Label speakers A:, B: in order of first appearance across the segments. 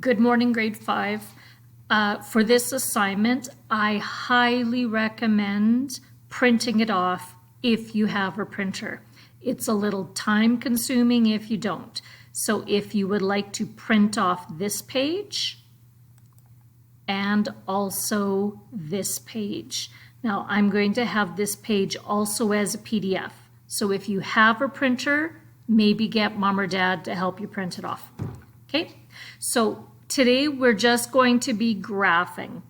A: Good morning, grade 5. For this assignment, I highly recommend printing it off if you have a printer. It's a little time consuming if you don't. So if you would like to print off this page and also this page. Now I'm going to have this page also as a PDF. So if you have a printer, maybe get mom or dad to help you print it off. Okay, so today we're just going to be graphing.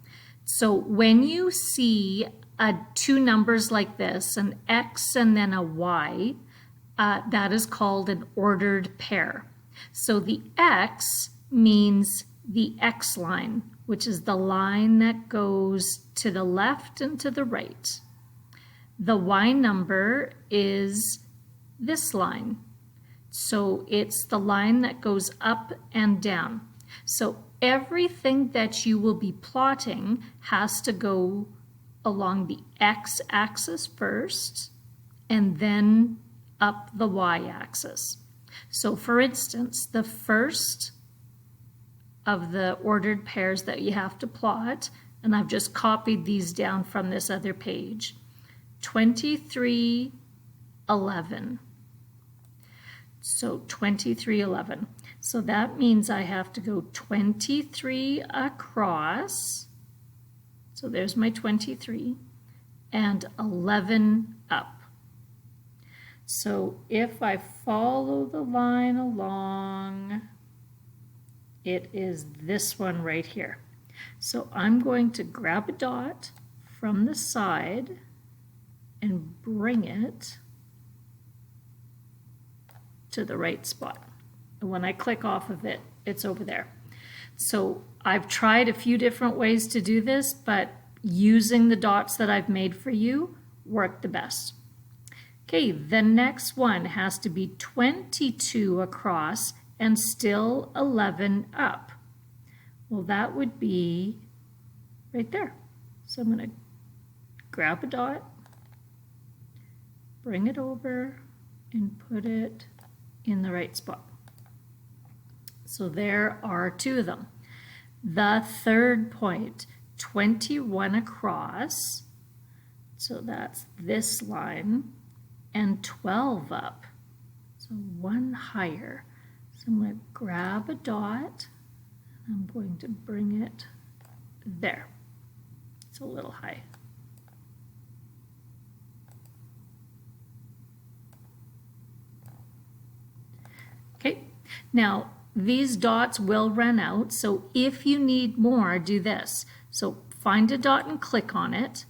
A: So when you see two numbers like this, an X and then a Y, that is called an ordered pair. So the X means the X line, which is the line that goes to the left and to the right. The Y number is this line. So it's the line that goes up and down. So everything that you will be plotting has to go along the x-axis first and then up the y-axis. So for instance, the first of the ordered pairs that you have to plot, and I've just copied these down from this other page, 23, 11. So 23, 11. So that means I have to go 23 across. So there's my 23 and 11 up. So if I follow the line along, it is this one right here. So I'm going to grab a dot from the side and bring it to the right spot. And when I click off of it, it's over there. So I've tried a few different ways to do this, but using the dots that I've made for you worked the best. Okay, the next one has to be 22 across and still 11 up. Well, that would be right there. So I'm going to grab a dot, bring it over, and put it in the right spot. So there are two of them. The third point, 21 across, so that's this line, and 12 up, so one higher. So I'm going to grab a dot, and I'm going to bring it there. It's a little high. Okay, now these dots will run out, so if you need more, do this. So find a dot and click on it,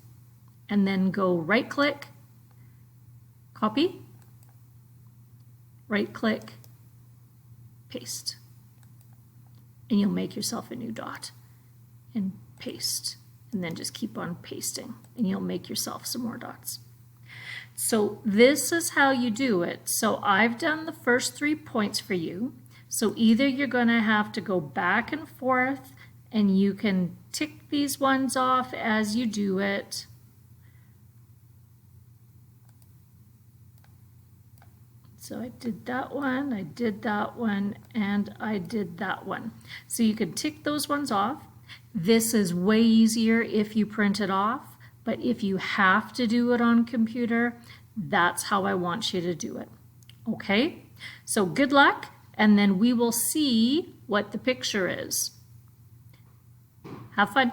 A: and then go right click, copy, right click, paste. And you'll make yourself a new dot and paste, and then just keep on pasting, and you'll make yourself some more dots. So this is how you do it. So I've done the first 3 points for you. So either you're going to have to go back and forth, and you can tick these ones off as you do it. So I did that one, I did that one, and I did that one. So you can tick those ones off. This is way easier if you print it off, but if you have to do it on computer, that's how I want you to do it. Okay? So good luck, and then we will see what the picture is. Have fun.